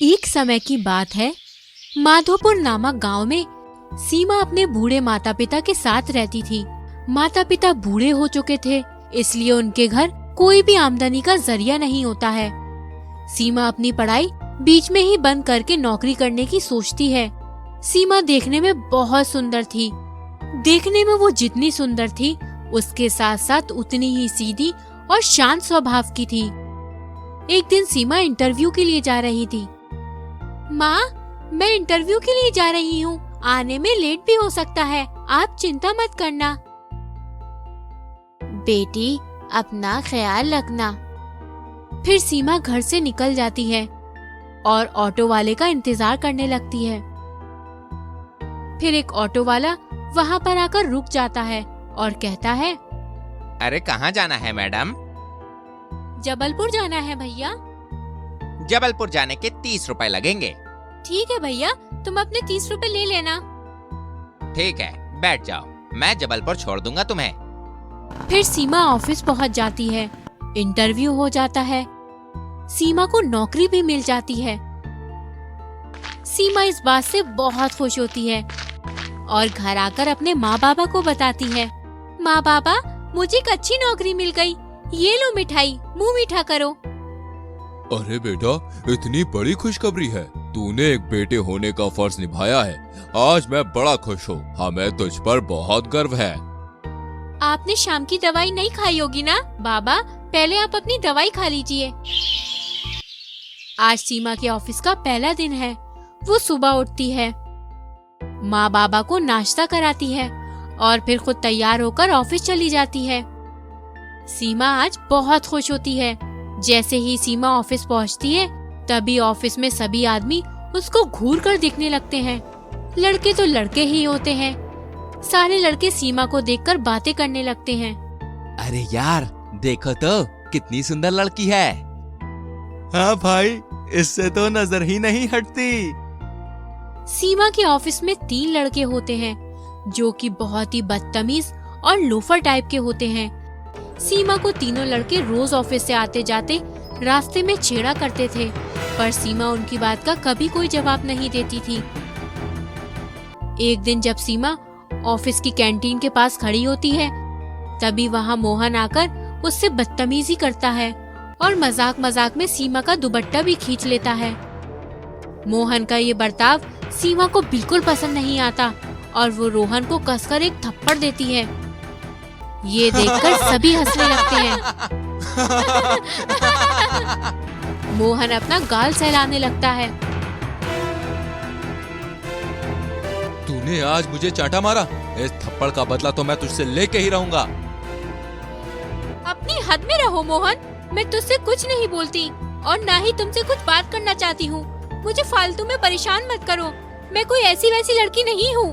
एक समय की बात है, माधोपुर नामक गांव में सीमा अपने बूढ़े माता पिता के साथ रहती थी। माता पिता बूढ़े हो चुके थे, इसलिए उनके घर कोई भी आमदनी का जरिया नहीं होता है। सीमा अपनी पढ़ाई बीच में ही बंद करके नौकरी करने की सोचती है। सीमा देखने में बहुत सुंदर थी। देखने में वो जितनी सुंदर थी, उसके साथ साथ उतनी ही सीधी और शांत स्वभाव की थी। एक दिन सीमा इंटरव्यू के लिए जा रही थी। माँ, मैं इंटरव्यू के लिए जा रही हूँ, आने में लेट भी हो सकता है, आप चिंता मत करना। बेटी, अपना ख्याल रखना। फिर सीमा घर से निकल जाती है और ऑटो वाले का इंतजार करने लगती है। फिर एक ऑटो वाला वहाँ पर आकर रुक जाता है और कहता है, अरे कहाँ जाना है मैडम? जबलपुर जाना है भैया। जबलपुर जाने के 30 रुपए लगेंगे। ठीक है भैया, तुम अपने 30 रुपए ले लेना। ठीक है, बैठ जाओ, मैं जबलपुर छोड़ दूंगा तुम्हें। फिर सीमा ऑफिस पहुंच जाती है। इंटरव्यू हो जाता है। सीमा को नौकरी भी मिल जाती है। सीमा इस बात से बहुत खुश होती है और घर आकर अपने माँ बाबा को बताती है, माँ बाबा, मुझे एक अच्छी नौकरी मिल गई, ये लो मिठाई, मुंह मीठा करो। अरे बेटा, इतनी बड़ी खुशखबरी है। तूने एक बेटे होने का फर्ज निभाया है। आज मैं बड़ा खुश हूँ। हमें तुझ पर बहुत गर्व है। आपने शाम की दवाई नहीं खाई होगी ना बाबा, पहले आप अपनी दवाई खा लीजिए। आज सीमा के ऑफिस का पहला दिन है। वो सुबह उठती है, माँ बाबा को नाश्ता कराती है और फिर खुद तैयार होकर ऑफिस चली जाती है। सीमा आज बहुत खुश होती है। जैसे ही सीमा ऑफिस पहुँचती है, तभी ऑफिस में सभी आदमी उसको घूर कर देखने लगते हैं। लड़के तो लड़के ही होते हैं। सारे लड़के सीमा को देखकर बातें करने लगते हैं। अरे यार, देखो तो कितनी सुंदर लड़की है। हाँ भाई, इससे तो नजर ही नहीं हटती। सीमा के ऑफिस में 3 लड़के होते हैं जो कि बहुत ही बदतमीज और लोफर टाइप के होते हैं। सीमा को तीनों लड़के रोज ऑफिस से आते जाते रास्ते में छेड़ा करते थे, पर सीमा उनकी बात का कभी कोई जवाब नहीं देती थी। एक दिन जब सीमा ऑफिस की कैंटीन के पास खड़ी होती है, तभी वहाँ मोहन आकर उससे बदतमीजी करता है और मजाक मजाक में सीमा का दुपट्टा भी खींच लेता है। मोहन का ये बर्ताव सीमा को बिल्कुल पसंद नहीं आता और वो रोहन को कसकर एक थप्पड़ देती है। ये देखकर सभी हंसने लगते हैं। मोहन अपना गाल सहलाने लगता है। तूने आज मुझे चांटा मारा, इस थप्पड़ का बदला तो मैं तुझसे लेके ही रहूंगा। अपनी हद में रहो मोहन, मैं तुझसे कुछ नहीं बोलती और ना ही तुमसे कुछ बात करना चाहती हूँ। मुझे फालतू में परेशान मत करो, मैं कोई ऐसी वैसी लड़की नहीं हूँ।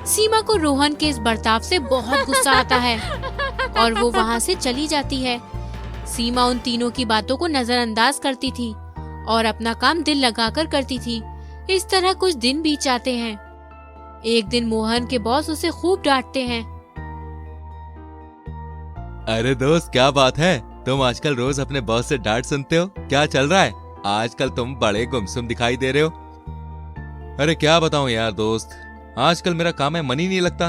सीमा को रोहन के इस बर्ताव से बहुत गुस्सा आता है और वो वहाँ से चली जाती है। सीमा उन तीनों की बातों को नजरअंदाज करती थी और अपना काम दिल लगाकर करती थी। इस तरह कुछ दिन बीत जाते हैं। एक दिन मोहन के बॉस उसे खूब डांटते हैं। अरे दोस्त, क्या बात है, तुम आजकल रोज अपने बॉस से डांट सुनते हो? क्या चल रहा है? आजकल तुम बड़े गुमसुम दिखाई दे रहे हो। अरे क्या बताऊं यार दोस्त, आजकल मेरा काम है, मन ही नहीं लगता।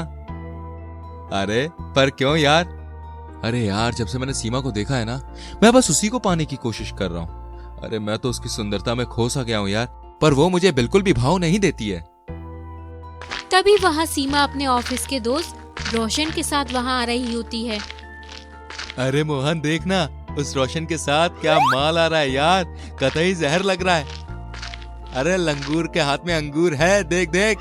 अरे पर क्यों यार? अरे यार, जब से मैंने सीमा को देखा है ना, मैं बस उसी को पाने की कोशिश कर रहा हूँ। अरे मैं तो उसकी सुंदरता में खो सा गया हूँ यार, पर वो मुझे बिल्कुल भी भाव नहीं देती है। तभी वहाँ सीमा अपने ऑफिस के दोस्त रोशन के साथ वहाँ आ रही होती है। अरे मोहन, देखना उस रोशन के साथ क्या माल आ रहा है यार, कतई जहर लग रहा है। अरे लंगूर के हाथ में अंगूर है, देख देख।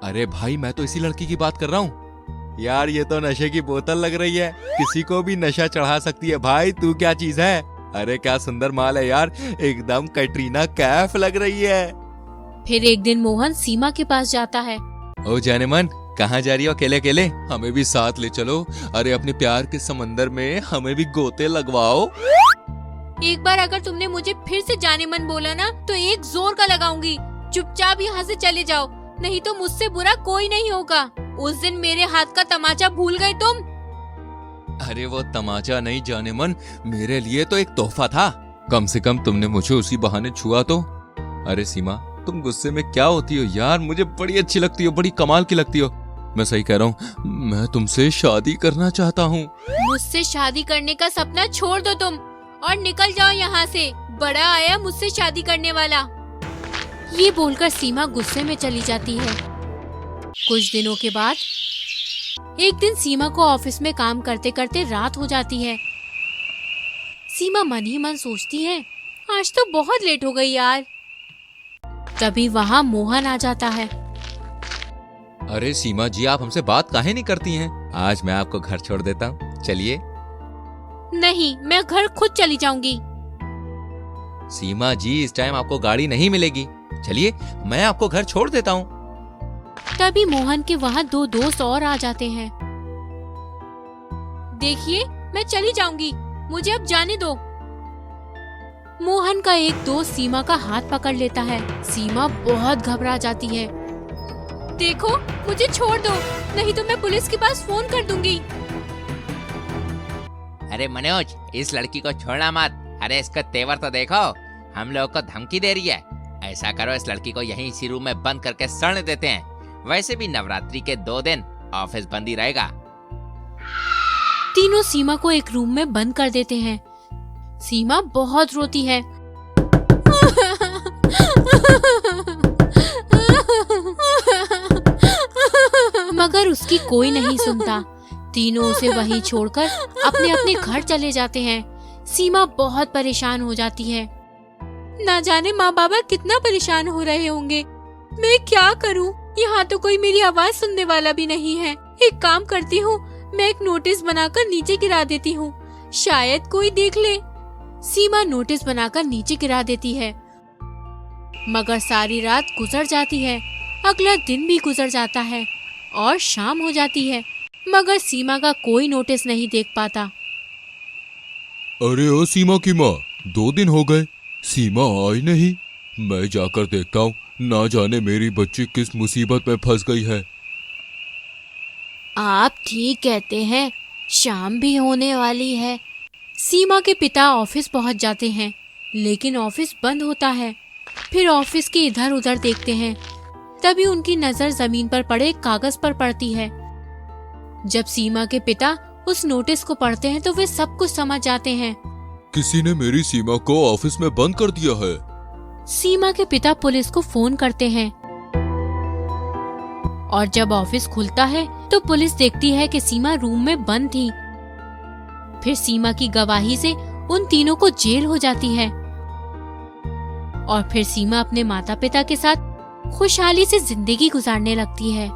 अरे भाई, मैं तो इसी लड़की की बात कर रहा हूँ यार। ये तो नशे की बोतल लग रही है, किसी को भी नशा चढ़ा सकती है। भाई तू क्या चीज है? अरे क्या सुंदर माल है यार, एकदम कैटरीना कैफ लग रही है। फिर एक दिन मोहन सीमा के पास जाता है। ओ जाने मन, कहाँ जा रही हो अकेले अकेले? हमें भी साथ ले चलो। अरे अपने प्यार के समंदर में हमें भी गोते लगवाओ। एक बार अगर तुमने मुझे फिर से जाने मन बोला ना, तो एक जोर का लगाऊंगी। चुपचाप यहाँ से चले जाओ, नहीं तो मुझसे बुरा कोई नहीं होगा। उस दिन मेरे हाथ का तमाचा भूल गए तुम। अरे वो तमाचा नहीं जाने मन, मेरे लिए तो एक तोहफा था। कम से कम तुमने मुझे उसी बहाने छुआ तो। अरे सीमा, तुम गुस्से में क्या होती हो यार? मुझे बड़ी अच्छी लगती हो, बड़ी कमाल की लगती हो। मैं सही कह रहा हूँ, मैं तुमसे शादी करना चाहता हूँ। मुझसे शादी करने का सपना छोड़ दो तुम और निकल जाओ यहाँ से। बड़ा आया मुझसे शादी करने वाला। ये बोलकर सीमा गुस्से में चली जाती है। कुछ दिनों के बाद एक दिन सीमा को ऑफिस में काम करते करते रात हो जाती है। सीमा मन ही मन सोचती है, आज तो बहुत लेट हो गई यार। तभी वहाँ मोहन आ जाता है। अरे सीमा जी, आप हमसे बात काहे नहीं करती हैं? आज मैं आपको घर छोड़ देता हूँ, चलिए। नहीं, मैं घर खुद चली जाऊंगी। सीमा जी, इस टाइम आपको गाड़ी नहीं मिलेगी, चलिए मैं आपको घर छोड़ देता हूँ। तभी मोहन के वहाँ दो दोस्त और आ जाते हैं। देखिए, मैं चली जाऊंगी, मुझे अब जाने दो। मोहन का एक दोस्त सीमा का हाथ पकड़ लेता है। सीमा बहुत घबरा जाती है। देखो, मुझे छोड़ दो, नहीं तो मैं पुलिस के पास फोन कर दूंगी। अरे मनोज, इस लड़की को छोड़ना मत। अरे इसका तेवर तो देखो, हम लोग को धमकी दे रही है। ऐसा करो, इस लड़की को यहीं इसी रूम में बंद करके सड़ने देते हैं। वैसे भी नवरात्रि के 2 दिन ऑफिस बंद ही रहेगा। तीनों सीमा को एक रूम में बंद कर देते हैं। सीमा बहुत रोती है। मगर उसकी कोई नहीं सुनता। तीनों उसे वहीं छोड़कर अपने अपने घर चले जाते हैं। सीमा बहुत परेशान हो जाती है। ना जाने माँ बाबा कितना परेशान हो रहे होंगे। मैं क्या करूँ? यहाँ तो कोई मेरी आवाज सुनने वाला भी नहीं है। एक काम करती हूँ, मैं एक नोटिस बनाकर नीचे गिरा देती हूँ, शायद कोई देख ले। सीमा नोटिस बनाकर नीचे गिरा देती है। मगर सारी रात गुजर जाती है। अगला दिन भी गुजर जाता है और शाम हो जाती है, मगर सीमा का कोई नोटिस नहीं देख पाता। अरे ओ सीमा की माँ, 2 दिन हो गए, सीमा आई नहीं। मैं जाकर देखता हूँ, ना जाने मेरी बच्ची किस मुसीबत में फंस गई है। आप ठीक कहते हैं, शाम भी होने वाली है। सीमा के पिता ऑफिस पहुंच जाते हैं, लेकिन ऑफिस बंद होता है। फिर ऑफिस के इधर उधर देखते हैं, तभी उनकी नजर जमीन पर पड़े एक कागज पर पड़ती है। जब सीमा के पिता उस नोटिस को पढ़ते हैं तो वे सब कुछ समझ जाते हैं। किसी ने मेरी सीमा को ऑफिस में बंद कर दिया है। सीमा के पिता पुलिस को फोन करते हैं और जब ऑफिस खुलता है तो पुलिस देखती है कि सीमा रूम में बंद थी। फिर सीमा की गवाही से उन तीनों को जेल हो जाती है और फिर सीमा अपने माता पिता के साथ खुशहाली से जिंदगी गुजारने लगती है।